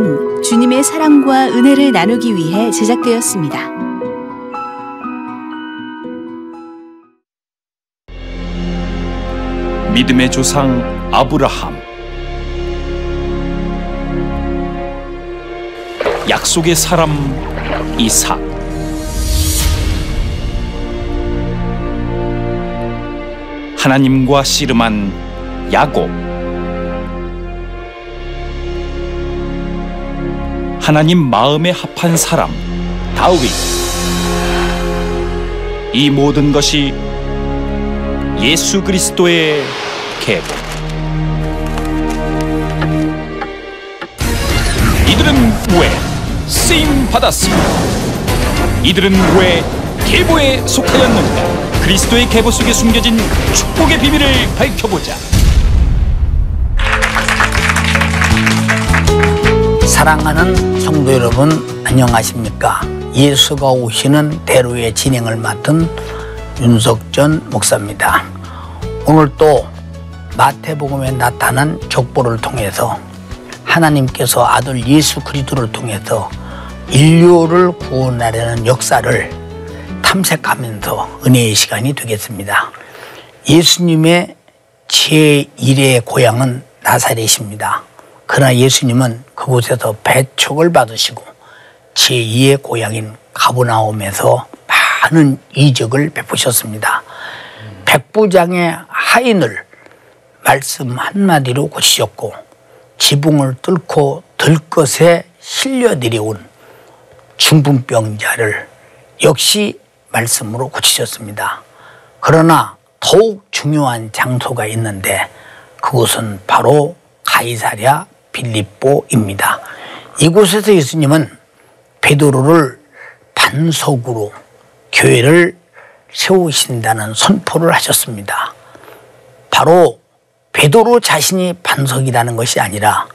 방송은 주님의 사랑과 은혜를 나누기 위해 제작되었습니다. 믿음의 조상 아브라함, 약속의 사람 이삭, 하나님과 씨름한 야곱, 하나님 마음에 합한 사람 다윗. 이 모든 것이 예수 그리스도의 계보. 이들은 왜 쓰임 받았습니까? 이들은 왜 계보에 속하였는가? 그리스도의 계보 속에 숨겨진 축복의 비밀을 밝혀보자. 사랑하는 성도 여러분, 안녕하십니까? 예수가 오시는 대로의 진행을 맡은 윤석전 목사입니다. 오늘 또 마태복음에 나타난 족보를 통해서 하나님께서 아들 예수 그리스도를 통해서 인류를 구원하려는 역사를 탐색하면서 은혜의 시간이 되겠습니다. 예수님의 제1의 고향은 나사렛입니다. 그러나 예수님은 그곳에서 배척을 받으시고 제2의 고향인 가버나움에서 많은 이적을 베푸셨습니다. 백부장의 하인을 말씀 한마디로 고치셨고, 지붕을 뚫고 들것에 실려 내려온 중풍병자를 역시 말씀으로 고치셨습니다. 그러나 더욱 중요한 장소가 있는데 그곳은 바로 가이사랴 빌립보입니다. 이곳에서 예수님은 베드로를 반석으로 교회를 세우신다는 선포를 하셨습니다. 바로 베드로 자신이 반석이라는 것이 아니라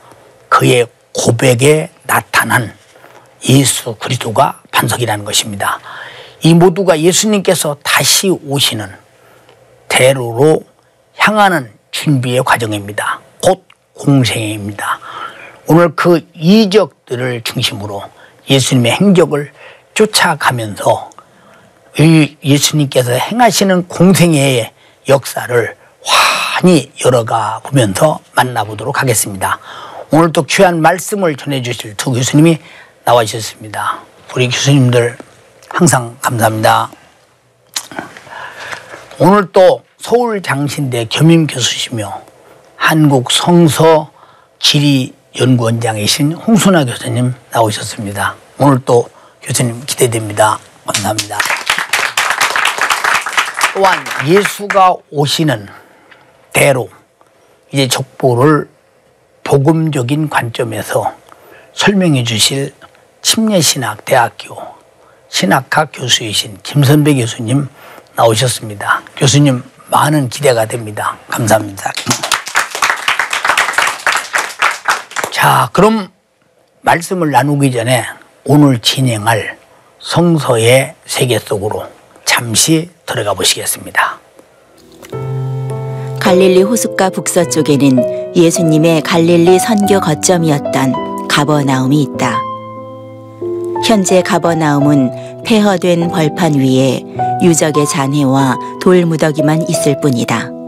그의 고백에 나타난 예수 그리스도가 반석이라는 것입니다. 이 모두가 예수님께서 다시 오시는 대로로 향하는 준비의 과정입니다. 곧 공생애입니다. 오늘 그 이적들을 중심으로 예수님의 행적을 쫓아가면서 예수님께서 행하시는 공생애의 역사를 환히 열어가 보면서 만나보도록 하겠습니다. 오늘 또 귀한 말씀을 전해주실 두 교수님이 나와 주셨습니다. 우리 교수님들 항상 감사합니다. 오늘 또 서울장신대 겸임 교수시며 한국 성서 지리연구원장이신 홍순아 교수님 나오셨습니다. 오늘 또 교수님 기대됩니다. 감사합니다. 또한 예수가 오시는 대로, 이제 족보를 복음적인 관점에서 설명해 주실 침례신학대학교 신학학 교수이신 김선배 교수님 나오셨습니다. 교수님 많은 기대가 됩니다. 감사합니다. 자, 그럼 말씀을 나누기 전에 오늘 진행할 성서의 세계 속으로 잠시 들어가 보시겠습니다. 갈릴리 호숫가 북서쪽에는 예수님의 갈릴리 선교 거점이었던 가버나움이 있다. 현재 가버나움은 폐허된 벌판 위에 유적의 잔해와 돌무더기만 있을 뿐이다.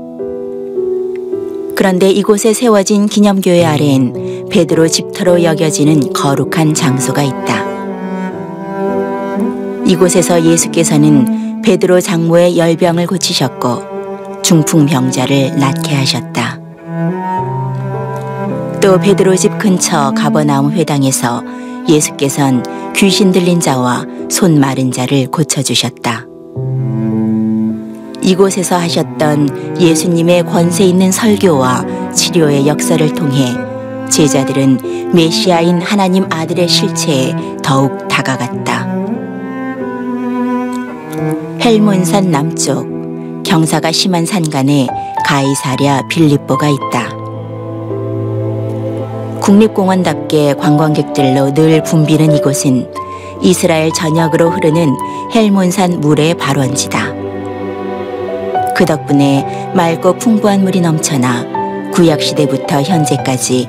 그런데 이곳에 세워진 기념교회 아래엔 베드로 집터로 여겨지는 거룩한 장소가 있다. 이곳에서 예수께서는 베드로 장모의 열병을 고치셨고 중풍병자를 낫게 하셨다. 또 베드로 집 근처 가버나움 회당에서 예수께서는 귀신 들린 자와 손 마른 자를 고쳐주셨다. 이곳에서 하셨던 예수님의 권세 있는 설교와 치료의 역사를 통해 제자들은 메시아인 하나님 아들의 실체에 더욱 다가갔다. 헬몬산 남쪽 경사가 심한 산간에 가이사랴 빌립보가 있다. 국립공원답게 관광객들로 늘 붐비는 이곳은 이스라엘 전역으로 흐르는 헬몬산 물의 발원지다. 그 덕분에 맑고 풍부한 물이 넘쳐나 구약시대부터 현재까지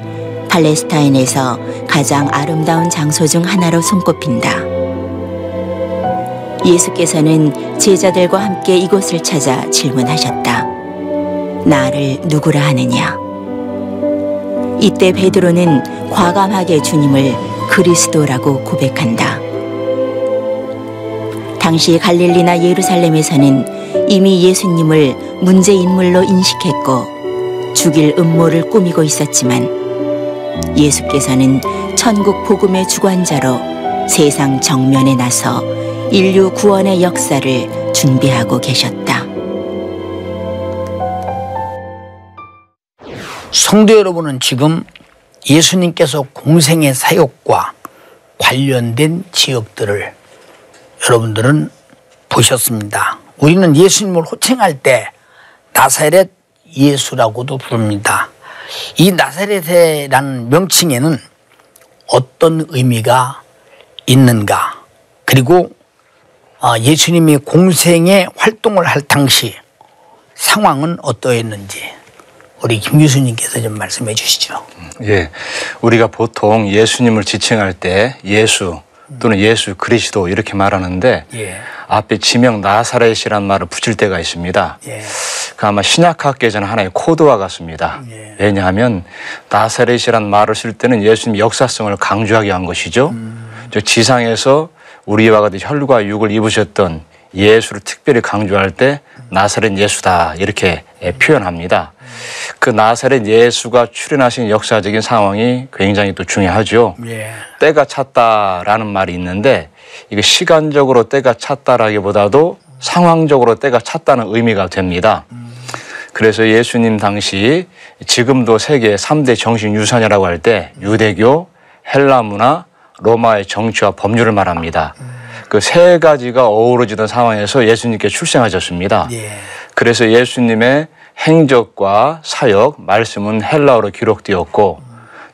팔레스타인에서 가장 아름다운 장소 중 하나로 손꼽힌다. 예수께서는 제자들과 함께 이곳을 찾아 질문하셨다. 나를 누구라 하느냐? 이때 베드로는 과감하게 주님을 그리스도라고 고백한다. 당시 갈릴리나 예루살렘에서는 이미 예수님을 문제 인물로 인식했고 죽일 음모를 꾸미고 있었지만 예수께서는 천국 복음의 주관자로 세상 정면에 나서 인류 구원의 역사를 준비하고 계셨다. 성도 여러분은 지금 예수님께서 공생의 사역과 관련된 지역들을 여러분들은 보셨습니다. 우리는 예수님을 호칭할 때 나사렛 예수라고도 부릅니다. 이 나사렛이라는 명칭에는 어떤 의미가 있는가? 그리고 예수님이 공생의 활동을 할 당시 상황은 어떠했는지 우리 김 교수님께서 좀 말씀해 주시죠. 예, 우리가 보통 예수님을 지칭할 때 예수 또는 예수 그리스도 이렇게 말하는데 앞에 지명 나사렛이라는 말을 붙일 때가 있습니다. 그 아마 신약학계에서는 하나의 코드와 같습니다. 왜냐하면 나사렛이라는 말을 쓸 때는 예수님 역사성을 강조하게 한 것이죠. 저 지상에서 우리와 같은 혈과 육을 입으셨던 예수를 특별히 강조할 때 나사렛 예수다 이렇게 표현합니다. 그 나사렛 예수가 출현하신 역사적인 상황이 굉장히 또 중요하죠. 때가 찼다라는 말이 있는데 이게 시간적으로 때가 찼다라기보다도 상황적으로 때가 찼다는 의미가 됩니다. 그래서 예수님 당시 지금도 세계 3대 정신유산이라고 할 때 유대교, 헬라 문화, 로마의 정치와 법률을 말합니다. 그 세 가지가 어우러지던 상황에서 예수님께 출생하셨습니다. 그래서 예수님의 행적과 사역, 말씀은 헬라어로 기록되었고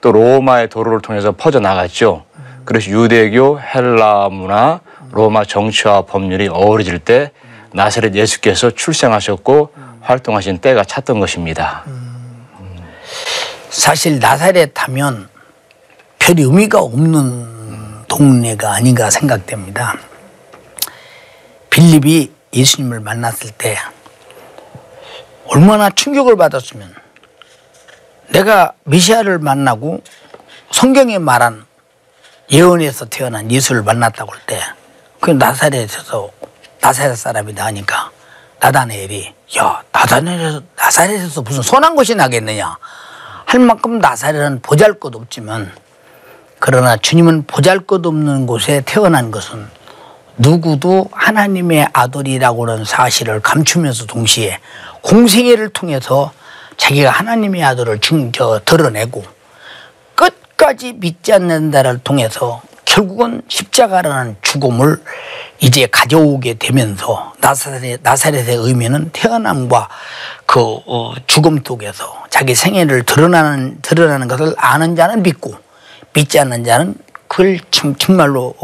또 로마의 도로를 통해서 퍼져나갔죠. 그래서 유대교, 헬라 문화, 로마 정치와 법률이 어우러질 때 나사렛 예수께서 출생하셨고 활동하신 때가 찼던 것입니다. 사실 나사렛 하면 별 의미가 없는 동네가 아닌가 생각됩니다. 빌립이 예수님을 만났을 때 얼마나 충격을 받았으면 내가 메시아를 만나고 성경에 말한 예언에서 태어난 예수를 만났다고 할 때 그 나사렛에서 나사렛 사람이다 하니까 나다나엘이 야 나사렛에서 무슨 선한 것이 나겠느냐 할 만큼 나사렛은 보잘것없지만 그러나 주님은 보잘것없는 곳에 태어난 것은 누구도 하나님의 아들이라고는 사실을 감추면서 동시에 공생애를 통해서 자기가 하나님의 아들을 드러내고 끝까지 믿지 않는 자를 통해서 결국은 십자가라는 죽음을 이제 가져오게 되면서 나사렛의 의미는 태어남과 그 죽음 속에서 자기 생애를 드러나는 것을 아는 자는 믿고 믿지 않는 자는 그걸 정말로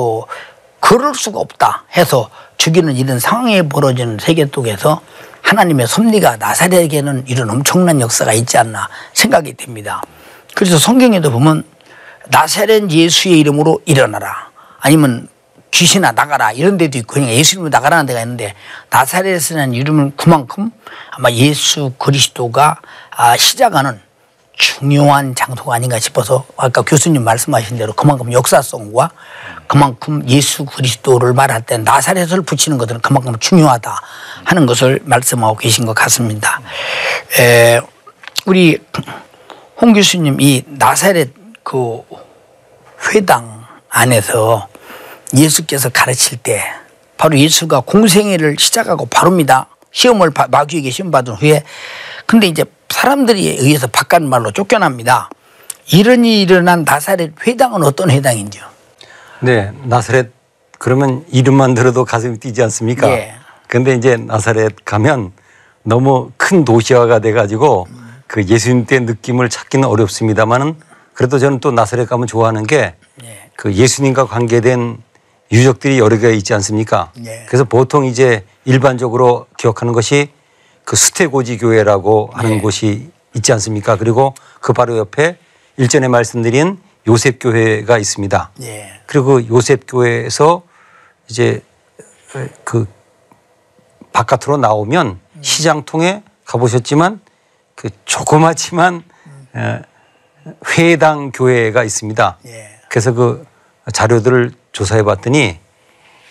그럴 수가 없다 해서 죽이는 이런 상황이 벌어지는 세계 속에서 하나님의 섭리가 나사렛에게는 이런 엄청난 역사가 있지 않나 생각이 됩니다. 그래서 성경에도 보면 나사렛 예수의 이름으로 일어나라 아니면 귀신아 나가라 이런 데도 있고 그냥 예수 이름으로 나가라는 데가 있는데 나사렛이라는 이름은 그만큼 아마 예수 그리스도가 시작하는 중요한 장소가 아닌가 싶어서 아까 교수님 말씀하신 대로 그만큼 역사성과 그만큼 예수 그리스도를 말할 때 나사렛을 붙이는 것은 그만큼 중요하다 하는 것을 말씀하고 계신 것 같습니다. 우리 홍 교수님 이 나사렛 그 회당 안에서 예수께서 가르칠 때 바로 예수가 공생애를 시작하고 바로입니다. 시험을 마귀에게 시험 받은 후에 근데 이제 사람들에 의해서 바깥 말로 쫓겨납니다. 이런 일이 일어난 나사렛 회당은 어떤 회당인지요? 네, 나사렛 그러면 이름만 들어도 가슴이 뛰지 않습니까? 그런데 이제 나사렛 가면 너무 큰 도시화가 돼가지고 그 예수님 때 느낌을 찾기는 어렵습니다만은 그래도 저는 또 나사렛 가면 좋아하는 게 그 예수님과 관계된 유적들이 여러 개 있지 않습니까? 그래서 보통 이제 일반적으로 기억하는 것이 그 수태고지 교회라고 하는 곳이 있지 않습니까? 그리고 그 바로 옆에 일전에 말씀드린 요셉 교회가 있습니다. 예. 그리고 그 요셉 교회에서 이제 그 바깥으로 나오면 시장통에 가보셨지만 그 조그맣지만 회당 교회가 있습니다. 예. 그래서 그 자료들을 조사해 봤더니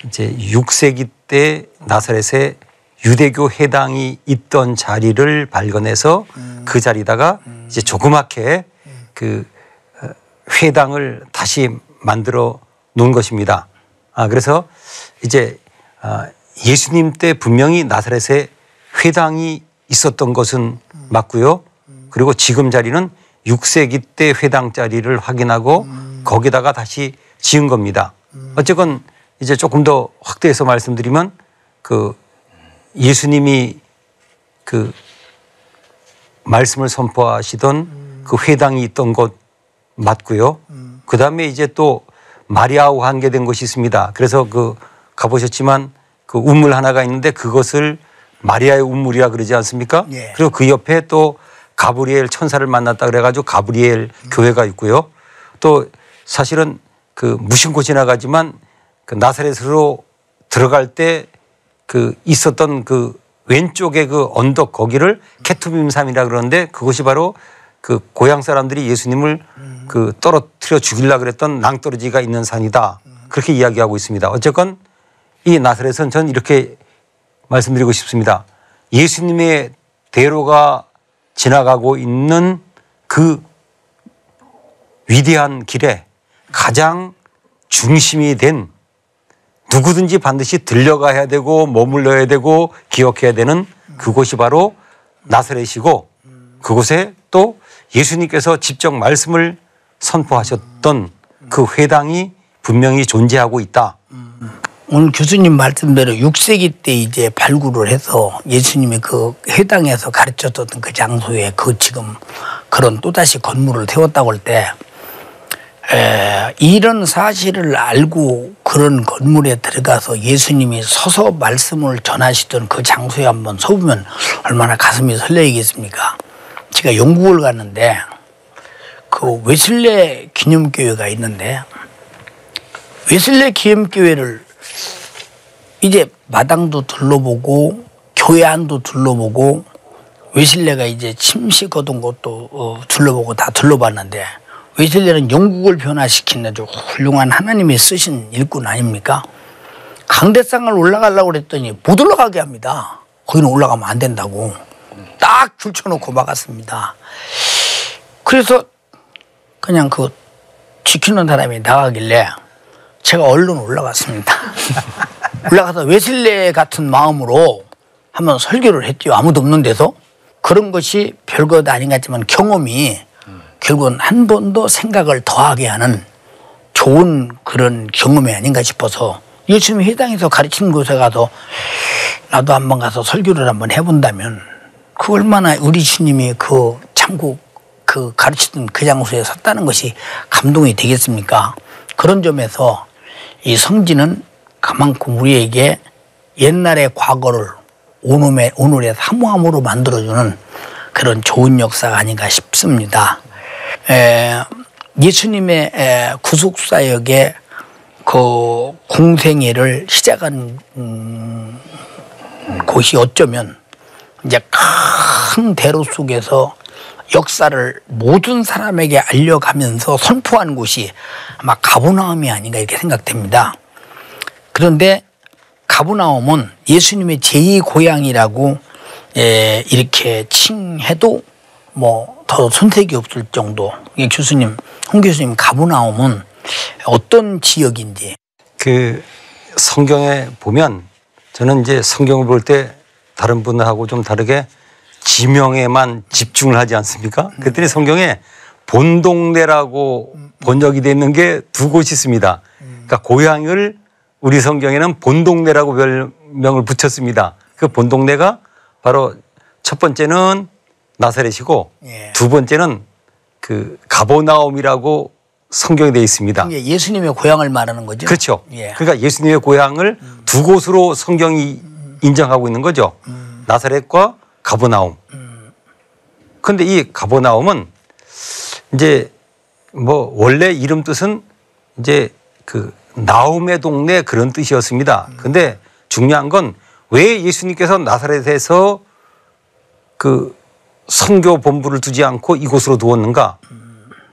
이제 6세기 때 나사렛에 유대교 회당이 있던 자리를 발견해서 그 자리다가 이제 조그맣게 그 회당을 다시 만들어 놓은 것입니다. 그래서 이제 예수님 때 분명히 나사렛에 회당이 있었던 것은 맞고요. 그리고 지금 자리는 6세기 때 회당 자리를 확인하고 거기다가 다시 지은 겁니다. 어쨌건 이제 조금 더 확대해서 말씀드리면 그 예수님이 그 말씀을 선포하시던 그 회당이 있던 곳 맞고요. 그 다음에 이제 또 마리아와 관계된 것이 있습니다. 그래서 그 가보셨지만 그 우물 하나가 있는데 그것을 마리아의 우물이라 그러지 않습니까? 예. 그리고 그 옆에 또 가브리엘 천사를 만났다 그래가지고 가브리엘 교회가 있고요. 또 사실은 그 무심코 지나가지만 그 나사렛으로 들어갈 때 그 있었던 그 왼쪽에 그 언덕 거기를 케투빔산이라 그러는데 그것이 바로 그 고향 사람들이 예수님을 그 떨어뜨려 죽이려고 그랬던 낭떠러지가 있는 산이다. 그렇게 이야기하고 있습니다. 어쨌건 이 나사렛은 전 이렇게 말씀드리고 싶습니다. 예수님의 대로가 지나가고 있는 그 위대한 길에 가장 중심이 된 누구든지 반드시 들려가야 되고 머물러야 되고 기억해야 되는 그곳이 바로 나사렛이고 그곳에 또 예수님께서 직접 말씀을 선포하셨던 그 회당이 분명히 존재하고 있다. 오늘 교수님 말씀대로 6세기 때 이제 발굴을 해서 예수님이 그 회당에서 가르쳤던 그 장소에 그 지금 그런 또다시 건물을 세웠다고 할 때 이런 사실을 알고 그런 건물에 들어가서 예수님이 서서 말씀을 전하시던 그 장소에 한번 서보면 얼마나 가슴이 설레겠습니까? 제가 영국을 갔는데 그 웨슬레 기념교회가 있는데 웨슬레 기념교회를 이제 마당도 둘러보고 교회 안도 둘러보고 웨슬레가 이제 침식 거둔 것도 둘러보고 다 둘러봤는데 웨슬레는 영국을 변화시킨 아주 훌륭한 하나님이 쓰신 일꾼 아닙니까? 강대상을 올라가려고 그랬더니 못 올라가게 합니다. 거기는 올라가면 안 된다고 딱 줄쳐놓고 막았습니다. 그래서 그냥 그 지키는 사람이 나가길래 제가 얼른 올라갔습니다. 올라가서 웨슬레 같은 마음으로 한번 설교를 했죠. 아무도 없는 데서. 그런 것이 별것 아닌 것 같지만 경험이 결국은 한 번 더 생각을 더하게 하는 좋은 그런 경험이 아닌가 싶어서 예수님 회당에서 가르치는 곳에 가서 나도 한번 가서 설교를 한번 해본다면 그 얼마나 우리 주님이 그 참고 그 가르치던 그 장소에 섰다는 것이 감동이 되겠습니까? 그런 점에서 이 성지는 그만큼 우리에게 옛날의 과거를 오늘의 사모함으로 만들어주는 그런 좋은 역사가 아닌가 싶습니다. 예수님의 구속사역의 그 공생애를 시작한 곳이 어쩌면 이제 큰 대로 속에서 역사를 모든 사람에게 알려가면서 선포한 곳이 아마 가버나움이 아닌가 이렇게 생각됩니다. 그런데 가버나움은 예수님의 제2 고향이라고 이렇게 칭해도 뭐 더 손색이 없을 정도. 교수님, 홍 교수님, 가버나움은 어떤 지역인지? 그 성경에 보면 저는 이제 성경을 볼 때 다른 분하고 좀 다르게 지명에만 집중을 하지 않습니까? 그랬더니 성경에 본동네라고 번역이 되어 있는 게 두 곳이 있습니다. 그러니까 고향을 우리 성경에는 본동네라고 별명을 붙였습니다. 그 본동네가 바로 첫 번째는 나사렛이고 두 번째는 그 가버나움이라고 성경에 되어 있습니다. 예수님의 고향을 말하는 거죠? 그렇죠. 그러니까 예수님의 고향을 두 곳으로 성경이 인정하고 있는 거죠. 나사렛과 가버나움. 그런데 이 가버나움은 이제 뭐 원래 이름 뜻은 이제 그 나움의 동네 그런 뜻이었습니다. 근데 중요한 건 왜 예수님께서 나사렛에서 그 선교 본부를 두지 않고 이곳으로 두었는가?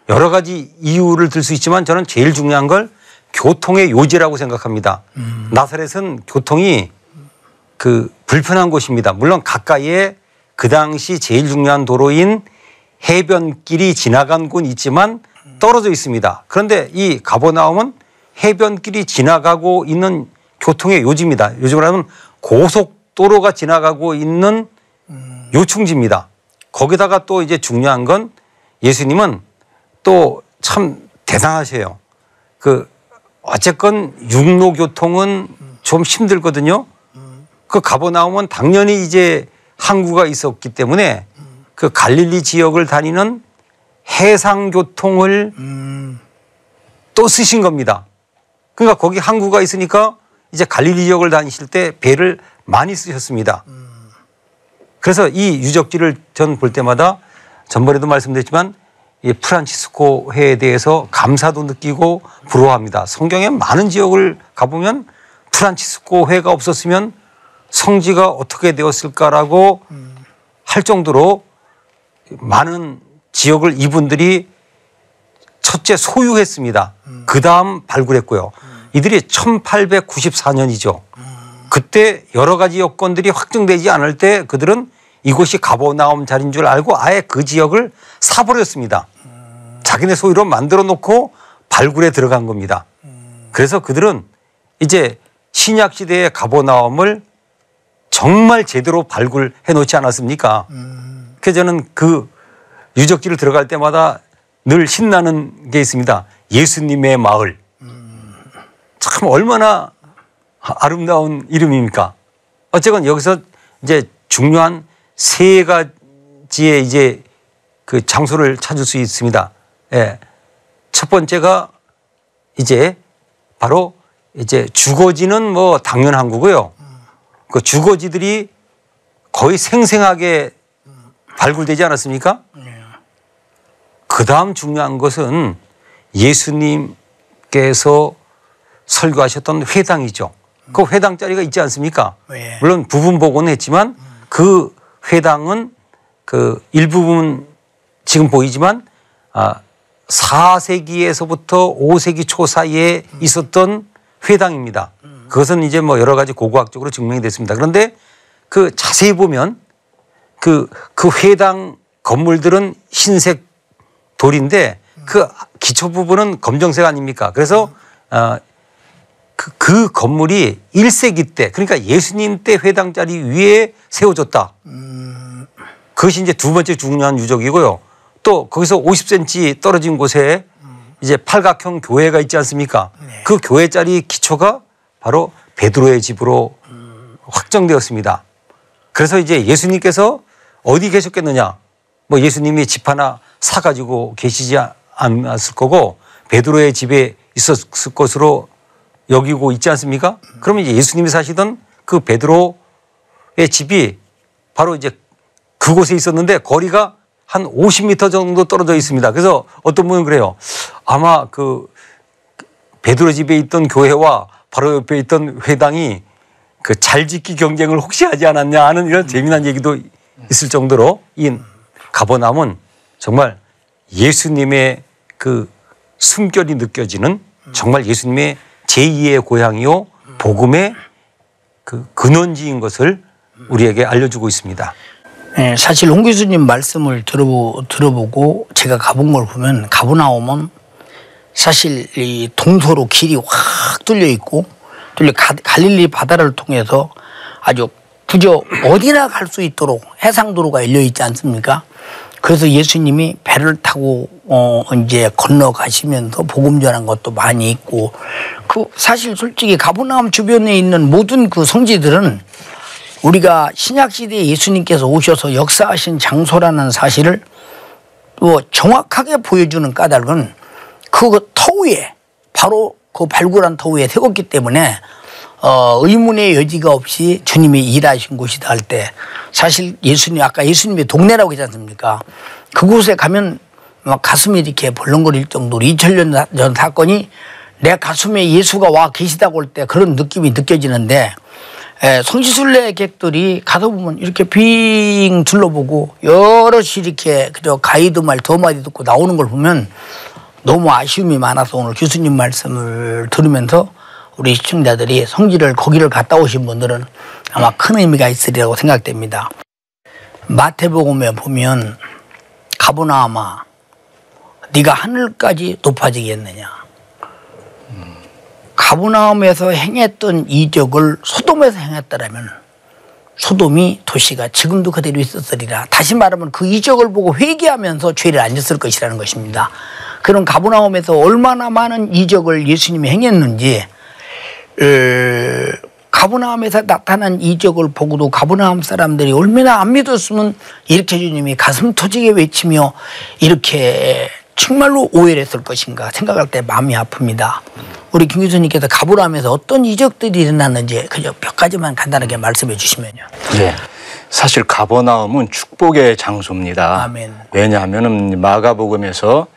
여러 가지 이유를 들 수 있지만 저는 제일 중요한 걸 교통의 요지라고 생각합니다. 나사렛은 교통이 그 불편한 곳입니다. 물론 가까이에 그 당시 제일 중요한 도로인 해변길이 지나간 곳은 있지만 떨어져 있습니다. 그런데 이 가버나움은 해변길이 지나가고 있는 교통의 요지입니다. 요즘으로 하면 고속도로가 지나가고 있는 요충지입니다. 거기다가 또 이제 중요한 건 예수님은 또 참 대단하세요. 그 어쨌건 육로교통은 좀 힘들거든요. 그 가버나움은 당연히 이제 항구가 있었기 때문에 그 갈릴리 지역을 다니는 해상교통을 또 쓰신 겁니다. 그러니까 거기 항구가 있으니까 이제 갈릴리 지역을 다니실 때 배를 많이 쓰셨습니다. 그래서 이 유적지를 전 볼 때마다 전번에도 말씀드렸지만 이 프란치스코 회에 대해서 감사도 느끼고 부러워합니다. 성경의 많은 지역을 가보면 프란치스코 회가 없었으면 성지가 어떻게 되었을까라고 할 정도로 많은 지역을 이분들이 첫째 소유했습니다. 그 다음 발굴했고요. 이들이 1894년이죠. 그때 여러 가지 여건들이 확정되지 않을 때 그들은 이곳이 가버나움 자리인 줄 알고 아예 그 지역을 사버렸습니다. 자기네 소유로 만들어 놓고 발굴에 들어간 겁니다. 그래서 그들은 이제 신약시대의 가버나움을 정말 제대로 발굴해 놓지 않았습니까? 그래서 저는 그 유적지를 들어갈 때마다 늘 신나는 게 있습니다. 예수님의 마을. 참 얼마나 아름다운 이름입니까? 어쨌건 여기서 이제 중요한 세 가지의 이제 그 장소를 찾을 수 있습니다. 예. 첫 번째가 이제 바로 이제 주거지는 뭐 당연한 거고요. 그 주거지들이 거의 생생하게 발굴되지 않았습니까? 그 다음 중요한 것은 예수님께서 설교하셨던 회당이죠. 그 회당 자리가 있지 않습니까? 물론 부분 복원은 했지만 그 회당은 그 일부분 지금 보이지만 4세기에서부터 5세기 초 사이에 있었던 회당입니다. 그것은 이제 뭐 여러 가지 고고학적으로 증명이 됐습니다. 그런데 그 자세히 보면 그 회당 건물들은 흰색 돌인데 그 기초 부분은 검정색 아닙니까? 그래서 그 건물이 1세기 때 그러니까 예수님 때 회당 자리 위에 세워졌다. 그것이 이제 두 번째 중요한 유적이고요. 또 거기서 50cm 떨어진 곳에 이제 팔각형 교회가 있지 않습니까? 그 교회 자리 기초가 바로 베드로의 집으로 확정되었습니다. 그래서 이제 예수님께서 어디 계셨겠느냐? 뭐 예수님이 집 하나 사가지고 계시지 않았을 거고 베드로의 집에 있었을 것으로 여기고 있지 않습니까? 그러면 이제 예수님이 사시던 그 베드로의 집이 바로 이제 그곳에 있었는데 거리가 한 50m 정도 떨어져 있습니다. 그래서 어떤 분은 그래요. 아마 그 베드로 집에 있던 교회와 바로 옆에 있던 회당이 그 잘 짓기 경쟁을 혹시 하지 않았냐 하는 이런 재미난 얘기도 있을 정도로 이 가버나움은 정말 예수님의 그 숨결이 느껴지는 정말 예수님의 제2의 고향이요 복음의 그 근원지인 것을 우리에게 알려주고 있습니다. 네, 사실 홍 교수님 말씀을 들어보고 제가 가본 걸 보면 가버나움은 사실 이 동서로 길이 확 뚫려 있고 갈릴리 바다를 통해서 아주 그저 어디나 갈 수 있도록 해상도로가 열려 있지 않습니까? 그래서 예수님이 배를 타고 이제 건너가시면서 복음 전한 것도 많이 있고 그 사실 솔직히 가버나움 주변에 있는 모든 그 성지들은 우리가 신약 시대에 예수님께서 오셔서 역사하신 장소라는 사실을 또 정확하게 보여주는 까닭은 그 터위에 바로 그 발굴한 터위에 세웠기 때문에 의문의 여지가 없이 주님이 일하신 곳이다 할 때 사실 예수님 아까 예수님의 동네라고 했지 않습니까? 그곳에 가면 막 가슴이 이렇게 벌렁거릴 정도로 2000년 전 사건이 내 가슴에 예수가 와 계시다고 할 때 그런 느낌이 느껴지는데 성지순례 객들이 가다 보면 이렇게 빙 둘러보고 여럿이 이렇게 그저 가이드 말 두 마디 듣고 나오는 걸 보면 너무 아쉬움이 많아서 오늘 교수님 말씀을 들으면서 우리 시청자들이 성지를 거기를 갔다 오신 분들은 아마 큰 의미가 있으리라고 생각됩니다. 마태복음에 보면 가버나움아 네가 하늘까지 높아지겠느냐. 가버나움에서 행했던 이적을 소돔에서 행했더라면 소돔이 도시가 지금도 그대로 있었으리라. 다시 말하면 그 이적을 보고 회개하면서 죄를 안 졌을 것이라는 것입니다. 그런 가버나움에서 얼마나 많은 이적을 예수님이 행했는지 가버나움에서 나타난 이적을 보고도 가버나움 사람들이 얼마나 안 믿었으면 이렇게 주님이 가슴 터지게 외치며 이렇게 정말로 오해를 했을 것인가 생각할 때 마음이 아픕니다. 우리 김 교수님께서 가버나움에서 어떤 이적들이 일어났는지 그저 몇 가지만 간단하게 말씀해 주시면요. 네. 사실 가버나움은 축복의 장소입니다. 아멘. 왜냐하면 마가복음에서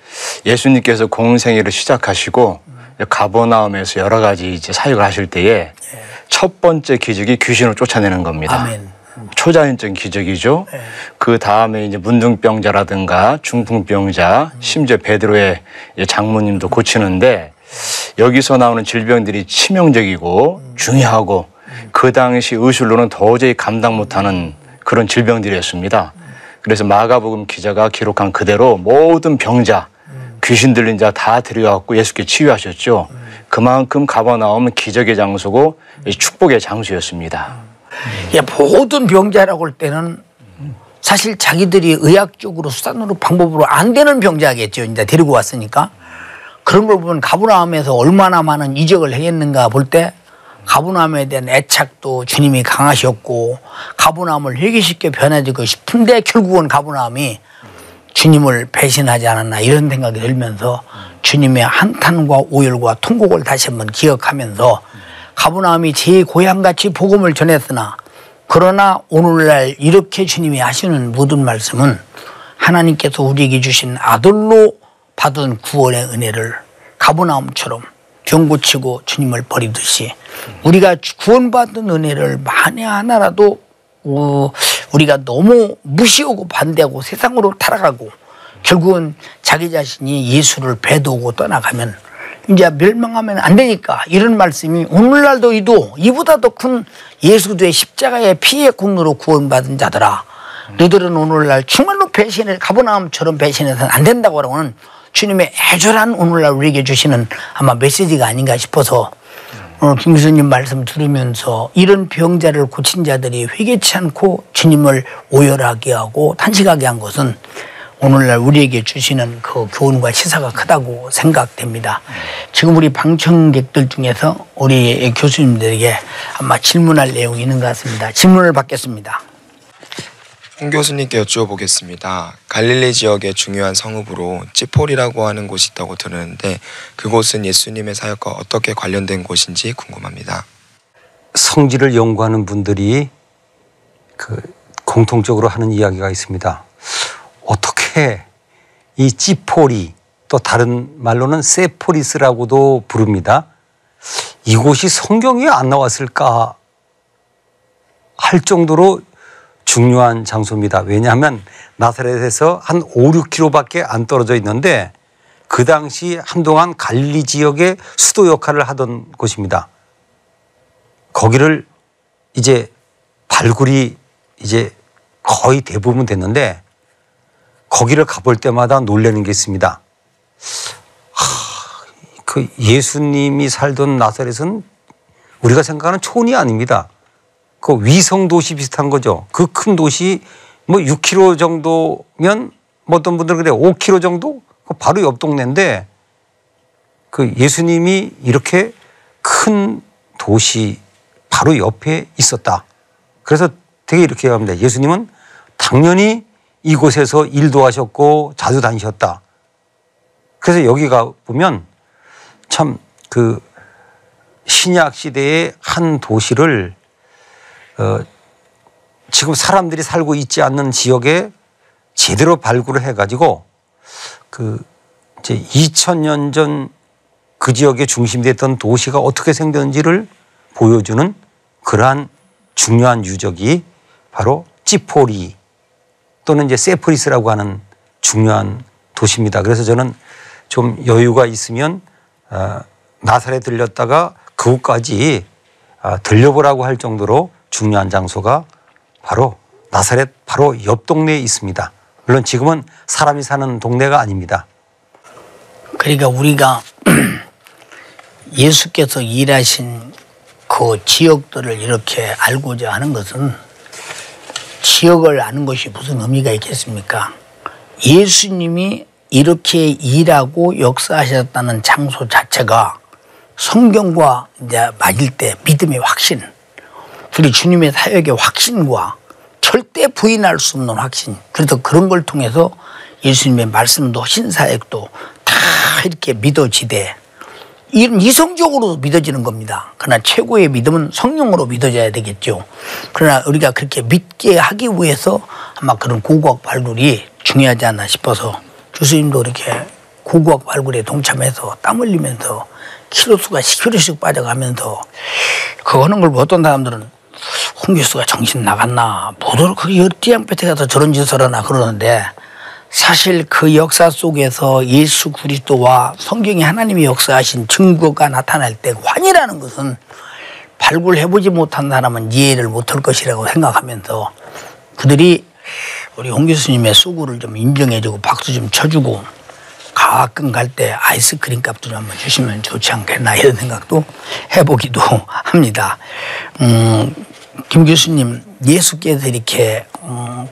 예수님께서 공생애를 시작하시고 가버나움에서 여러 가지 이제 사역을 하실 때에 첫 번째 기적이 귀신을 쫓아내는 겁니다. 아멘. 초자연적인 기적이죠. 네. 그 다음에 이제 문둥병자라든가 중풍병자, 심지어 베드로의 장모님도 고치는데 여기서 나오는 질병들이 치명적이고 중요하고 그 당시 의술로는 도저히 감당 못하는 그런 질병들이었습니다. 그래서 마가복음 기자가 기록한 그대로 모든 병자, 귀신 들린 자 다 데려가고 예수께 치유하셨죠. 그만큼 가버나움은 기적의 장소고 축복의 장소였습니다. 모든 병자라고 할 때는 사실 자기들이 의학적으로 수단으로 방법으로 안 되는 병자겠죠. 이제 데리고 왔으니까. 그런 걸 보면 가버나움에서 얼마나 많은 이적을 행했는가 볼 때 가버나움에 대한 애착도 주님이 강하셨고 가버나움을 회개시켜 변화지고 싶은데 결국은 가버나움이 주님을 배신하지 않았나 이런 생각이 들면서 주님의 한탄과 오열과 통곡을 다시 한번 기억하면서 가버나움이 제 고향같이 복음을 전했으나 그러나 오늘날 이렇게 주님이 하시는 모든 말씀은 하나님께서 우리에게 주신 아들로 받은 구원의 은혜를 가버나움처럼 병 고치고 주님을 버리듯이 우리가 구원받은 은혜를 만에 하나라도 우리가 너무 무시하고 반대하고 세상으로 타락하고 결국은 자기 자신이 예수를 배도하고 떠나가면 이제 멸망하면 안 되니까 이런 말씀이 오늘날도 이보다 더 큰 예수도의 십자가의 피의 공로로 구원받은 자들아 너희들은 오늘날 정말로 배신을 가버나움처럼 배신해서는 안 된다고 하는 주님의 애절한 오늘날 우리에게 주시는 아마 메시지가 아닌가 싶어서 오늘 김 교수님 말씀 들으면서 이런 병자를 고친 자들이 회개치 않고 주님을 오열하게 하고 탄식하게 한 것은 오늘날 우리에게 주시는 그 교훈과 시사가 크다고 생각됩니다. 지금 우리 방청객들 중에서 우리 교수님들에게 아마 질문할 내용이 있는 것 같습니다. 질문을 받겠습니다. 홍 교수님께 여쭈어보겠습니다. 갈릴리 지역의 중요한 성읍으로 찌폴이라고 하는 곳이 있다고 들었는데 그곳은 예수님의 사역과 어떻게 관련된 곳인지 궁금합니다. 성지를 연구하는 분들이 공통적으로 하는 이야기가 있습니다. 어떻게 이 찌폴이 또 다른 말로는 세포리스라고도 부릅니다. 이곳이 성경에 안 나왔을까 할 정도로 중요한 장소입니다. 왜냐하면 나사렛에서 한 5, 6km밖에 안 떨어져 있는데 그 당시 한동안 갈릴리 지역의 수도 역할을 하던 곳입니다. 거기를 이제 발굴이 이제 거의 대부분 됐는데 거기를 가볼 때마다 놀라는 게 있습니다. 그 예수님이 살던 나사렛은 우리가 생각하는 촌이 아닙니다. 그 위성 도시 비슷한 거죠. 그 큰 도시 뭐 6km 정도면 뭐 어떤 분들은 그래 5km 정도 바로 옆 동네인데 그 예수님이 이렇게 큰 도시 바로 옆에 있었다. 그래서 되게 이렇게 합니다. 예수님은 당연히 이곳에서 일도 하셨고 자주 다니셨다. 그래서 여기 가 보면 참 그 신약 시대의 한 도시를 지금 사람들이 살고 있지 않는 지역에 제대로 발굴을 해가지고 이제 2000년 전 그 지역의 중심이 됐던 도시가 어떻게 생겼는지를 보여주는 그러한 중요한 유적이 바로 찌포리 또는 이제 세포리스라고 하는 중요한 도시입니다. 그래서 저는 좀 여유가 있으면 나사렛 들렸다가 그곳까지 들려보라고 할 정도로 중요한 장소가 바로 나사렛 바로 옆 동네에 있습니다. 물론 지금은 사람이 사는 동네가 아닙니다. 그러니까 우리가 예수께서 일하신 그 지역들을 이렇게 알고자 하는 것은 지역을 아는 것이 무슨 의미가 있겠습니까? 예수님이 이렇게 일하고 역사하셨다는 장소 자체가 성경과 이제 맞을 때 믿음의 확신, 우리 주님의 사역의 확신과 절대 부인할 수 없는 확신. 그래서 그런 걸 통해서 예수님의 말씀도 신사역도 다 이렇게 믿어지되 이런 이성적으로 믿어지는 겁니다. 그러나 최고의 믿음은 성령으로 믿어져야 되겠죠. 그러나 우리가 그렇게 믿게 하기 위해서 아마 그런 고고학 발굴이 중요하지 않나 싶어서 교수님도 이렇게 고고학 발굴에 동참해서 땀 흘리면서 키로수가 10kg씩 빠져가면서 그거 하는 걸 어떤 사람들은 홍 교수가 정신 나갔나 뭐더러 그게 띠양볕에 가서 저런 짓을 하나 그러는데 사실 그 역사 속에서 예수 그리스도와 성경이 하나님이 역사하신 증거가 나타날 때 환이라는 것은 발굴해보지 못한 사람은 이해를 못할 것이라고 생각하면서 그들이 우리 홍 교수님의 수고를 좀 인정해주고 박수 좀 쳐주고 가끔 갈 때 아이스크림 값도 좀 한번 주시면 좋지 않겠나 이런 생각도 해보기도 합니다. 김 교수님, 예수께서 이렇게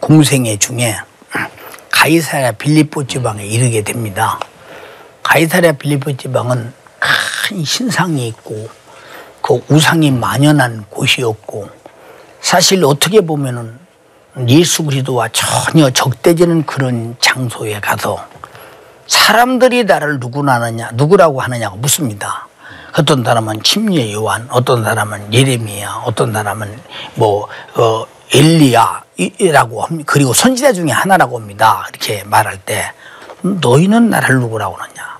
공생애 중에 가이사랴 빌립보 지방에 이르게 됩니다. 가이사랴 빌립보 지방은 큰 신상이 있고 그 우상이 만연한 곳이었고 사실 어떻게 보면은 예수 그리스도와 전혀 적대지는 그런 장소에 가서 사람들이 나를 누구라고 하느냐고 묻습니다. 어떤 사람은 침례 요한, 어떤 사람은 예레미야, 어떤 사람은 엘리야라고 합니다. 그리고 선지자 중에 하나라고 합니다. 이렇게 말할 때 너희는 나를 누구라고 하느냐.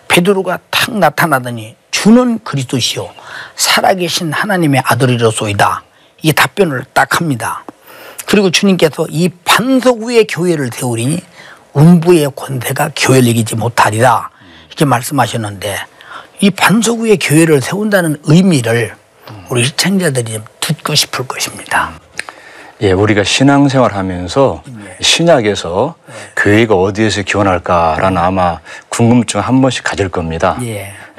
베드로가 탁 나타나더니 주는 그리스도시요 살아계신 하나님의 아들이로소이다. 이 답변을 딱 합니다. 그리고 주님께서 이 반석 위에 교회를 세우리니 음부의 권세가 교회를 이기지 못하리라 이렇게 말씀하셨는데 이 반석 위에 교회를 세운다는 의미를 우리 시청자들이 좀 듣고 싶을 것입니다. 예, 우리가 신앙생활하면서 신약에서 교회가 어디에서 기원할까라는 아마 궁금증 한 번씩 가질 겁니다.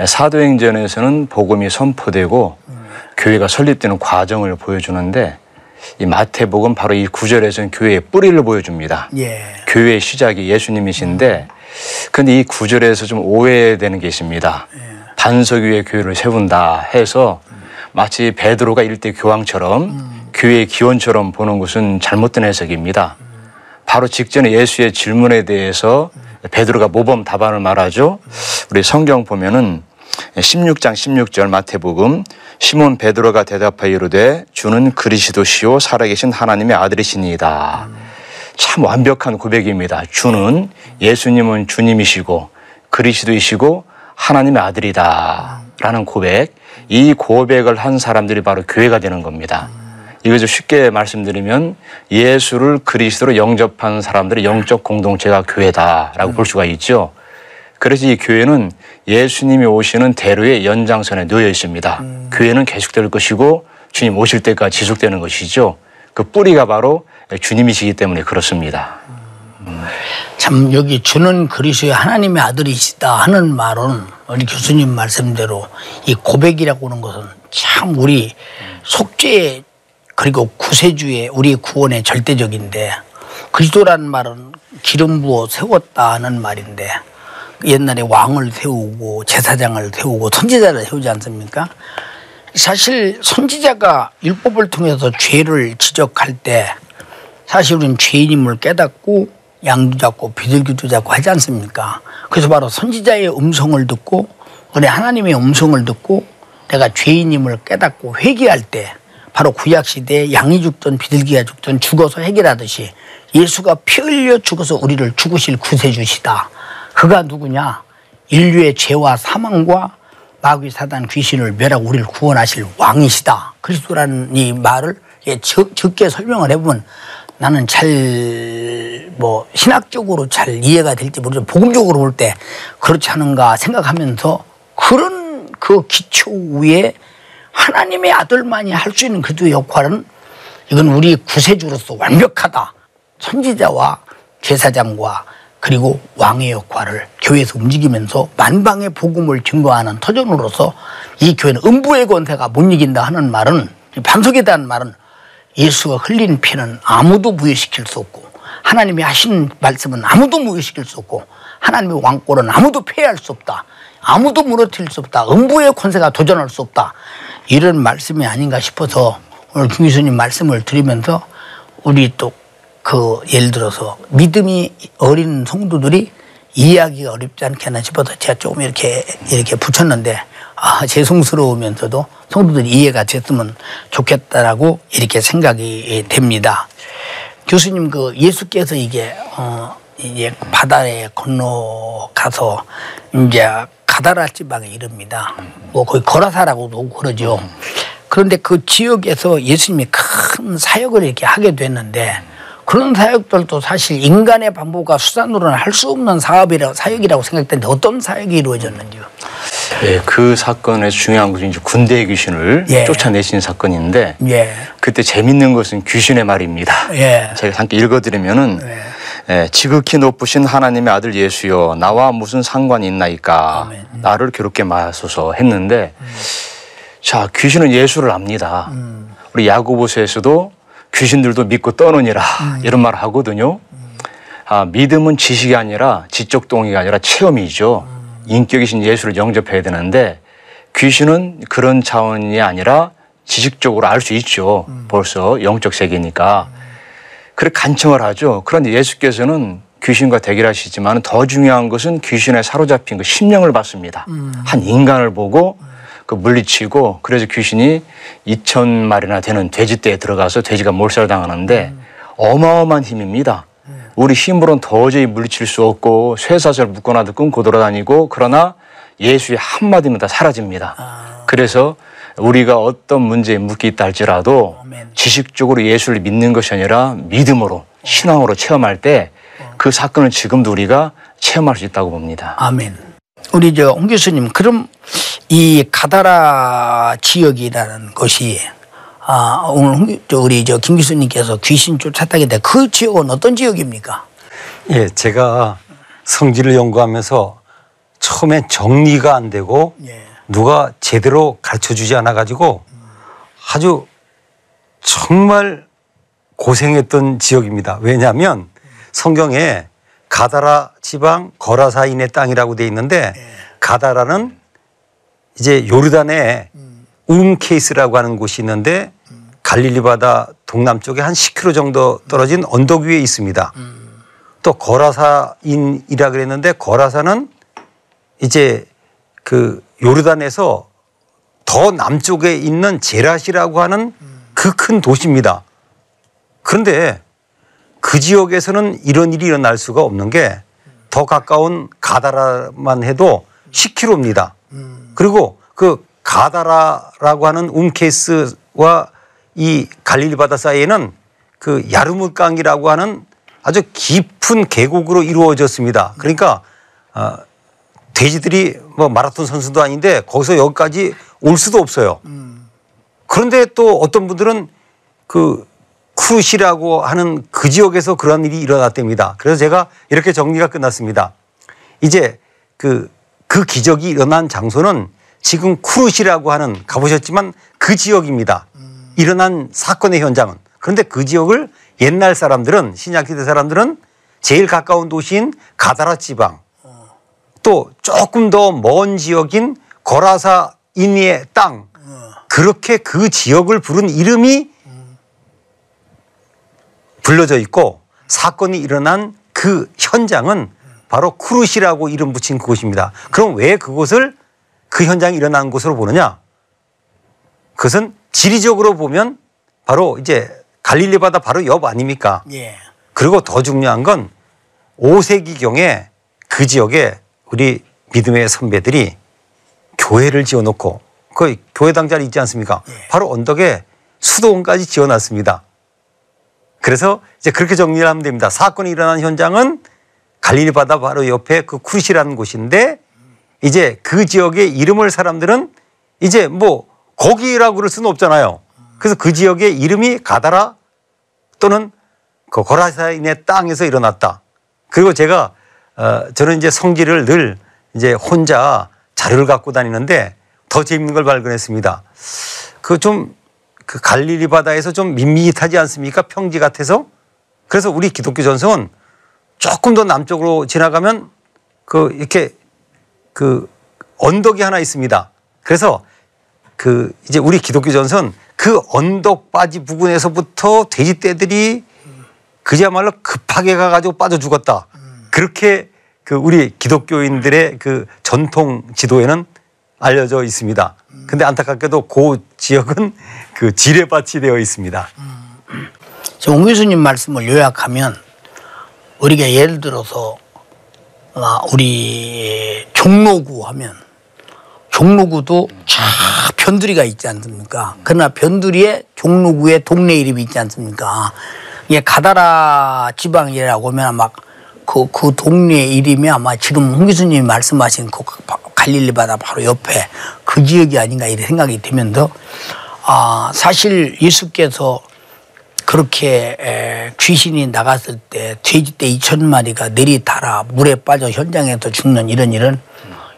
사도행전에서는 복음이 선포되고 교회가 설립되는 과정을 보여주는데 이 마태복음 바로 이 구절에서는 교회의 뿌리를 보여줍니다. 교회의 시작이 예수님이신데 근데 이 구절에서 좀 오해되는 게 있습니다. 반석 위에 교회를 세운다 해서 마치 베드로가 일대 교황처럼 교회의 기원처럼 보는 것은 잘못된 해석입니다. 바로 직전에 예수의 질문에 대해서 베드로가 모범 답안을 말하죠. 우리 성경 보면은 16장 16절 마태복음 시몬 베드로가 대답하여 이르되 주는 그리스도시요 살아계신 하나님의 아들이시니이다. 참 완벽한 고백입니다. 주는 예수님은 주님이시고 그리스도이시고 하나님의 아들이다 라는 고백. 이 고백을 한 사람들이 바로 교회가 되는 겁니다. 이것을 쉽게 말씀드리면 예수를 그리스도로 영접한 사람들의 영적 공동체가 교회다라고 볼 수가 있죠. 그래서 이 교회는 예수님이 오시는 대로의 연장선에 놓여 있습니다. 교회는 계속될 것이고 주님 오실 때까지 지속되는 것이죠. 그 뿌리가 바로 주님이시기 때문에 그렇습니다. 참 여기 주는 그리스도의 하나님의 아들이시다 하는 말은 우리 교수님 말씀대로 이 고백이라고 하는 것은 참 우리 속죄 그리고 구세주의 우리의 구원의 절대적인데 그리스도라는 말은 기름 부어 세웠다 하는 말인데 옛날에 왕을 세우고 제사장을 세우고 선지자를 세우지 않습니까? 사실 선지자가 율법을 통해서 죄를 지적할 때 사실 우리는 죄인임을 깨닫고 양도 잡고 비둘기도 잡고 하지 않습니까? 그래서 바로 선지자의 음성을 듣고 그래 하나님의 음성을 듣고 내가 죄인임을 깨닫고 회개할 때 바로 구약시대에 양이 죽든 비둘기가 죽든 죽어서 해결하듯이 예수가 피 흘려 죽어서 우리를 죽으실 구세주시다. 그가 누구냐? 인류의 죄와 사망과 마귀 사단 귀신을 멸하고 우리를 구원하실 왕이시다. 그리스도라는 이 말을 적게 설명을 해보면 나는 잘 뭐 신학적으로 잘 이해가 될지 모르지만 복음적으로 볼 때 그렇지 않은가 생각하면서 그런 그 기초 위에 하나님의 아들만이 할 수 있는 그리스도의 역할은 이건 우리 구세주로서 완벽하다. 선지자와 제사장과 그리고 왕의 역할을 교회에서 움직이면서 만방의 복음을 증거하는 터전으로서 이 교회는 음부의 권세가 못 이긴다 하는 말은, 반석에 대한 말은 예수가 흘린 피는 아무도 무효시킬 수 없고 하나님이 하신 말씀은 아무도 무효시킬 수 없고 하나님의 왕권은 아무도 폐해할 수 없다. 아무도 무너뜨릴 수 없다. 음부의 권세가 도전할 수 없다. 이런 말씀이 아닌가 싶어서 오늘 김 교수님 말씀을 드리면서 우리 또 그 예를 들어서 믿음이 어린 성도들이 이해하기가 어렵지 않겠나 싶어서 제가 조금 이렇게 붙였는데 죄송스러우면서도 성도들이 이해가 됐으면 좋겠다라고 이렇게 생각이 됩니다. 교수님 그 예수께서 이제 바다에 건너가서 이제 가다라 지방에 이릅니다. 뭐 거기 거라사라고도 그러죠. 그런데 그 지역에서 예수님이 큰 사역을 이렇게 하게 됐는데 그런 사역들도 사실 인간의 방법과 수단으로는 할 수 없는 사역이라고 생각되는데 어떤 사역이 이루어졌는지요? 네, 그 사건의 중요한 것은 이제 군대의 귀신을 쫓아내신 사건인데 그때 재밌는 것은 귀신의 말입니다. 제가 잠깐 읽어드리면은 지극히 높으신 하나님의 아들 예수여 나와 무슨 상관이 있나이까 나를 괴롭게 마소서 했는데 자 귀신은 예수를 압니다. 우리 야고보서에서도 귀신들도 믿고 떠느니라 이런 말 하거든요. 믿음은 지식이 아니라 지적 동의가 아니라 체험이죠. 인격이신 예수를 영접해야 되는데 귀신은 그런 차원이 아니라 지식적으로 알 수 있죠. 벌써 영적 세계니까. 그렇게 간청을 하죠. 그런데 예수께서는 귀신과 대결하시지만 더 중요한 것은 귀신에 사로잡힌 그 심령을 받습니다. 한 인간을 보고 그 물리치고 그래서 귀신이 2,000마리나 되는 돼지떼에 들어가서 돼지가 몰살당하는데 어마어마한 힘입니다. 우리 힘으로는 도저히 물리칠 수 없고 쇠사슬 묶어놔도 끊고 돌아다니고 그러나 예수의 한마디면 다 사라집니다. 그래서 우리가 어떤 문제에 묶여 있다 할지라도 지식적으로 예수를 믿는 것이 아니라 믿음으로 신앙으로 체험할 때 그 사건을 지금도 우리가 체험할 수 있다고 봅니다. 아멘. 우리 홍 교수님 그럼 이 가다라 지역이라는 것이 오늘 우리 김 교수님께서 귀신 쫓았다고 했는데 그 지역은 어떤 지역입니까? 예, 제가 성질을 연구하면서 처음엔 정리가 안 되고 누가 제대로 가르쳐주지 않아가지고 아주 정말 고생했던 지역입니다. 왜냐하면 성경에 가다라 지방 거라사인의 땅이라고 돼 있는데 가다라는 이제 요르단의 움케이스라고 하는 곳이 있는데 갈릴리 바다 동남쪽에 한 10km 정도 떨어진 언덕 위에 있습니다. 또 거라사인이라 그랬는데 거라사는 이제 그 요르단에서 더 남쪽에 있는 제라시라고 하는 그 큰 도시입니다. 그런데 그 지역에서는 이런 일이 일어날 수가 없는 게 더 가까운 가다라만 해도 10km입니다. 그리고 그 가다라라고 하는 움케이스와 이 갈릴리 바다 사이에는 그 야르무강이라고 하는 아주 깊은 계곡으로 이루어졌습니다. 그러니까 돼지들이 뭐 마라톤 선수도 아닌데 거기서 여기까지 올 수도 없어요. 그런데 또 어떤 분들은 그 쿠시라고 하는 그 지역에서 그런 일이 일어났답니다. 그래서 제가 이렇게 정리가 끝났습니다. 이제 그 기적이 일어난 장소는 지금 쿠르시라고 하는 가보셨지만 그 지역입니다. 일어난 사건의 현장은. 그런데 그 지역을 옛날 사람들은 신약시대 사람들은 제일 가까운 도시인 가다라 지방 또 조금 더 먼 지역인 거라사인의 땅 그렇게 그 지역을 부른 이름이 불려져 있고 사건이 일어난 그 현장은 바로 쿠르시라고 이름 붙인 그곳입니다. 그럼 왜 그곳을 그 현장이 일어난 곳으로 보느냐? 그것은 지리적으로 보면 바로 이제 갈릴리 바다 바로 옆 아닙니까? 그리고 더 중요한 건 5세기경에 그 지역에 우리 믿음의 선배들이 교회를 지어놓고 그 교회당 자리 있지 않습니까? 바로 언덕에 수도원까지 지어놨습니다. 그래서 이제 그렇게 정리를 하면 됩니다. 사건이 일어난 현장은 갈릴리 바다 바로 옆에 그 쿠시라는 곳인데 이제 그 지역의 이름을 사람들은 이제 뭐 거기라고 그럴 수는 없잖아요. 그래서 그 지역의 이름이 가다라 또는 그 고라사인의 땅에서 일어났다. 그리고 제가 저는 이제 성지를 늘 이제 혼자 자료를 갖고 다니는데 더 재밌는 걸 발견했습니다. 그 갈릴리 바다에서 좀 밋밋하지 않습니까? 평지 같아서. 그래서 우리 기독교 전성은 조금 더 남쪽으로 지나가면 이렇게 언덕이 하나 있습니다. 그래서 이제 우리 기독교 전선 그 언덕바지 부근에서부터 돼지떼들이 그야말로 급하게 가가지고 빠져 죽었다. 그렇게 우리 기독교인들의 그 전통 지도에는 알려져 있습니다. 근데 안타깝게도 그 지역은 그 지뢰밭이 되어 있습니다. 옹 교수님 말씀을 요약하면 우리가 예를 들어서 우리 종로구 하면 종로구도 쫙 변두리가 있지 않습니까? 그러나 변두리에 종로구에 동네 이름이 있지 않습니까? 이게 가다라 지방이라고 하면 아마 그 동네 이름이 아마 지금 홍 교수님이 말씀하신 그 갈릴리 바다 바로 옆에 그 지역이 아닌가 이런 생각이 들면서 사실 예수께서 그렇게 귀신이 나갔을 때 돼지떼 2,000마리가 내리달아 물에 빠져 현장에서 죽는 이런 일은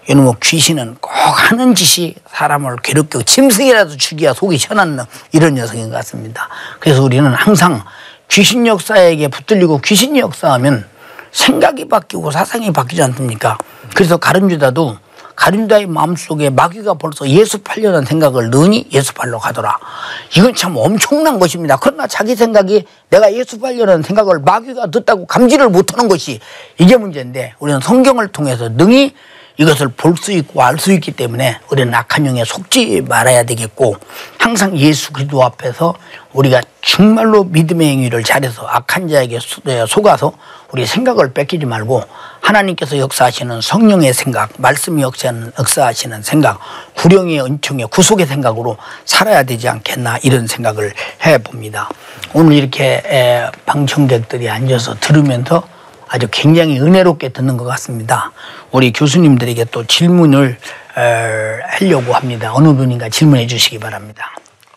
이놈의 귀신은 꼭 하는 짓이 사람을 괴롭게 짐승이라도 죽여야 속이 시원한 이런 녀석인 것 같습니다. 그래서 우리는 항상 귀신 역사에게 붙들리고 귀신이 역사하면 생각이 바뀌고 사상이 바뀌지 않습니까? 그래서 가룟유다도 가룟유다의 마음속에 마귀가 벌써 예수팔려는 생각을 넣으니 예수팔러 가더라. 이건 참 엄청난 것입니다. 그러나 자기 생각이 내가 예수팔려는 생각을 마귀가 듣다고 감지를 못하는 것이 이게 문제인데 우리는 성경을 통해서 능히 이것을 볼 수 있고 알 수 있기 때문에 우리는 악한 영에 속지 말아야 되겠고 항상 예수 그리스도 앞에서 우리가 정말로 믿음의 행위를 잘해서 악한 자에게 속아서 우리 생각을 뺏기지 말고 하나님께서 역사하시는 성령의 생각, 말씀이 역사하시는 생각, 구령의 은총의 구속의 생각으로 살아야 되지 않겠나 이런 생각을 해봅니다. 오늘 이렇게 방청객들이 앉아서 들으면서 아주 굉장히 은혜롭게 듣는 것 같습니다. 우리 교수님들에게 또 질문을 하려고 합니다. 어느 분인가 질문해 주시기 바랍니다.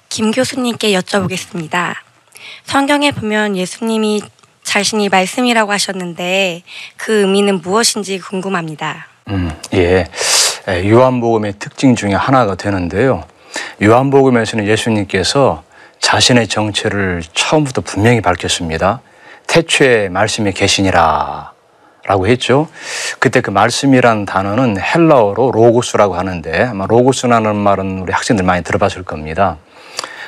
김 교수님께 여쭤보겠습니다. 성경에 보면 예수님이 자신이 말씀이라고 하셨는데 그 의미는 무엇인지 궁금합니다. 예, 요한복음의 특징 중에 하나가 되는데요. 요한복음에서는 예수님께서 자신의 정체를 처음부터 분명히 밝혔습니다. 태초에 말씀이 계시니라 라고 했죠. 그때 그 말씀이란 단어는 헬라어로 로고스라고 하는데 아마 로고스라는 말은 우리 학생들 많이 들어봤을 겁니다.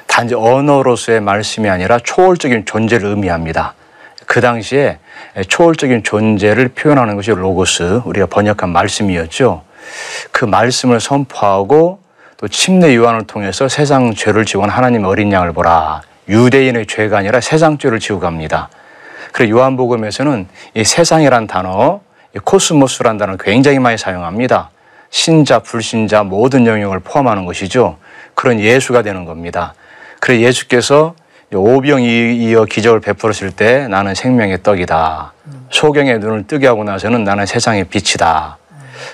단지 언어로서의 말씀이 아니라 초월적인 존재를 의미합니다. 그 당시에 초월적인 존재를 표현하는 것이 로고스, 우리가 번역한 말씀이었죠. 그 말씀을 선포하고 또 침례 요한을 통해서 세상 죄를 지고 간 하나님의 어린 양을 보라. 유대인의 죄가 아니라 세상 죄를 지고 갑니다. 그래서 요한복음에서는 이 세상이란 단어, 이 코스모스란 단어를 굉장히 많이 사용합니다. 신자, 불신자 모든 영역을 포함하는 것이죠. 그런 예수가 되는 겁니다. 그래서 예수께서 오병이 이어 기적을 베풀었을 때 나는 생명의 떡이다. 소경의 눈을 뜨게 하고 나서는 나는 세상의 빛이다.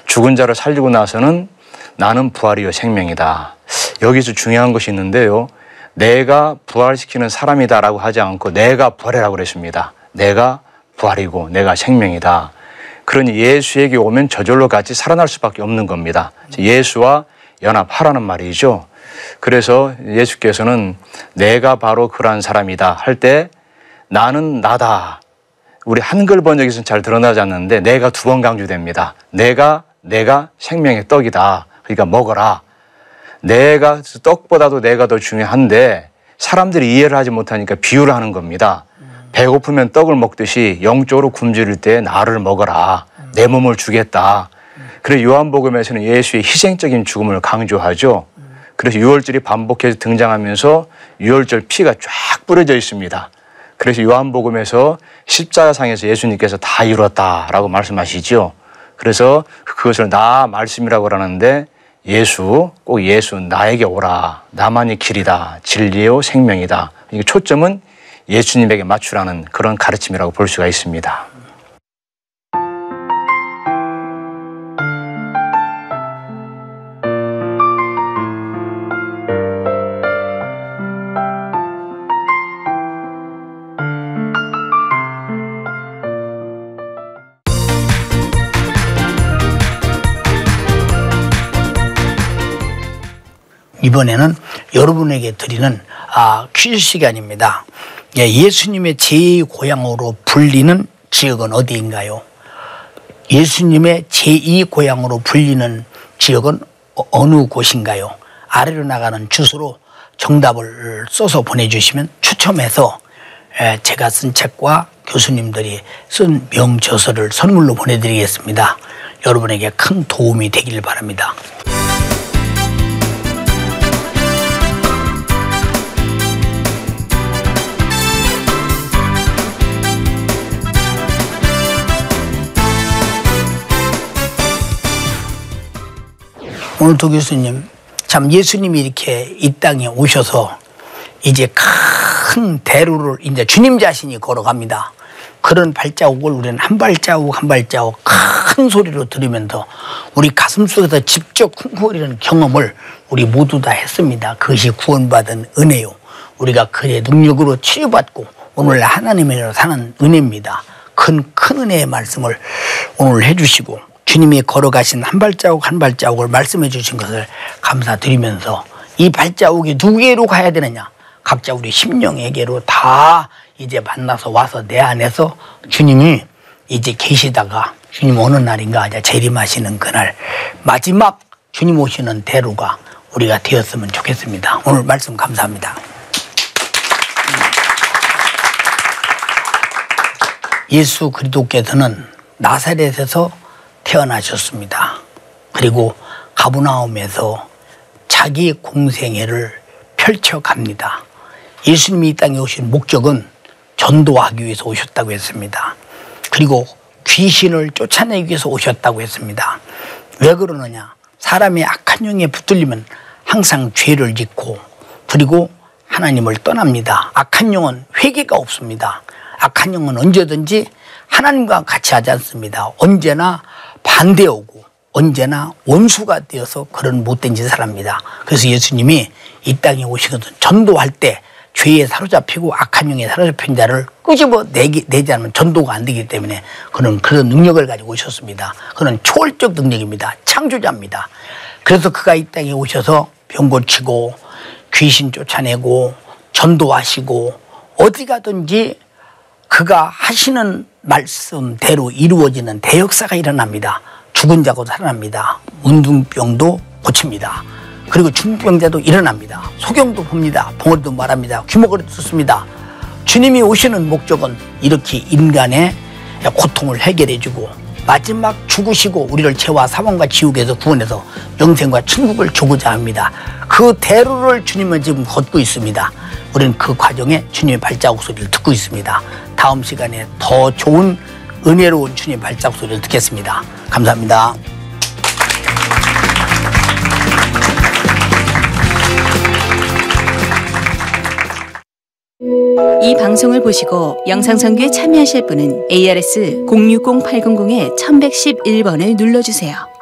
죽은 자를 살리고 나서는 나는 부활이요 생명이다. 여기서 중요한 것이 있는데요. 내가 부활시키는 사람이다라고 하지 않고 내가 부활이라고 그랬습니다. 내가 부활이고 내가 생명이다. 그러니 예수에게 오면 저절로 같이 살아날 수밖에 없는 겁니다. 예수와 연합하라는 말이죠. 그래서 예수께서는 내가 바로 그러한 사람이다 할 때 나는 나다. 우리 한글 번역에서는 잘 드러나지 않는데 내가 두 번 강조됩니다. 내가 생명의 떡이다. 그러니까 먹어라. 내가 떡보다도 내가 더 중요한데 사람들이 이해를 하지 못하니까 비유를 하는 겁니다. 배고프면 떡을 먹듯이 영적으로 굶주릴 때 나를 먹어라. 내 몸을 주겠다. 그래서 요한복음에서는 예수의 희생적인 죽음을 강조하죠. 그래서 유월절이 반복해서 등장하면서 유월절 피가 쫙 뿌려져 있습니다. 그래서 요한복음에서 십자가상에서 예수님께서 다 이뤘다라고 말씀하시죠. 그래서 그것을 나 말씀이라고 하는데 꼭 예수 나에게 오라. 나만이 길이다. 진리요 생명이다. 이게 초점은 예수님에게 맞추라는 그런 가르침이라고 볼 수가 있습니다. 이번에는 여러분에게 드리는 퀴즈 시간입니다. 예수님의 제2고향으로 불리는 지역은 어디인가요? 예수님의 제2고향으로 불리는 지역은 어느 곳인가요? 아래로 나가는 주소로 정답을 써서 보내주시면 추첨해서 제가 쓴 책과 교수님들이 쓴 명저서를 선물로 보내드리겠습니다. 여러분에게 큰 도움이 되길 바랍니다. 오늘 도 교수님, 참 예수님이 이렇게 이 땅에 오셔서 이제 큰 대로를 이제 주님 자신이 걸어갑니다. 그런 발자국을 우리는 한 발자국 한 발자국 큰 소리로 들으면서 우리 가슴속에서 직접 쿵쿵거리는 경험을 우리 모두 다 했습니다. 그것이 구원받은 은혜요. 우리가 그의 능력으로 치유받고 오늘 하나님으로 사는 은혜입니다. 큰 은혜의 말씀을 오늘 해주시고 주님이 걸어가신 한 발자국 한 발자국을 말씀해 주신 것을 감사드리면서 이 발자국이 누구에게로 가야 되느냐? 각자 우리 심령에게로 다 이제 만나서 와서 내 안에서 주님이 이제 계시다가 주님 어느 날인가 이제 재림하시는 그날 마지막 주님 오시는 대로가 우리가 되었으면 좋겠습니다. 오늘 말씀 감사합니다. 예수 그리스도께서는 나사렛에서 태어나셨습니다. 그리고 가버나움에서 자기 공생애를 펼쳐갑니다. 예수님이 이 땅에 오신 목적은 전도하기 위해서 오셨다고 했습니다. 그리고 귀신을 쫓아내기 위해서 오셨다고 했습니다. 왜 그러느냐? 사람이 악한 영에 붙들리면 항상 죄를 짓고 그리고 하나님을 떠납니다. 악한 영은 회개가 없습니다. 악한 영은 언제든지 하나님과 같이 하지 않습니다. 언제나 반대오고 언제나 원수가 되어서 그런 못된 짓을 합니다. 그래서 예수님이 이 땅에 오시거든 전도할 때 죄에 사로잡히고 악한 영에 사로잡힌 자를 끄집어내지 않으면 전도가 안 되기 때문에 그런 능력을 가지고 오셨습니다. 그는 초월적 능력입니다. 창조자입니다. 그래서 그가 이 땅에 오셔서 병 고치고 귀신 쫓아내고 전도하시고 어디 가든지 그가 하시는 말씀대로 이루어지는 대역사가 일어납니다. 죽은 자도 살아납니다. 문둥병도 고칩니다. 그리고 중풍병자도 일어납니다. 소경도 봅니다. 벙어리도 말합니다. 귀머거리도 듣습니다. 주님이 오시는 목적은 이렇게 인간의 고통을 해결해주고 마지막 죽으시고 우리를 죄와 사망과 지옥에서 구원해서 영생과 천국을 주고자 합니다. 그 대로를 주님은 지금 걷고 있습니다. 우리는 그 과정에 주님의 발자국 소리를 듣고 있습니다. 다음 시간에 더 좋은 은혜로운 주님의 발자국 소리를 듣겠습니다. 감사합니다. 이 방송을 보시고 영상선교에 참여하실 분은 ARS 060-800-1111번을 눌러주세요.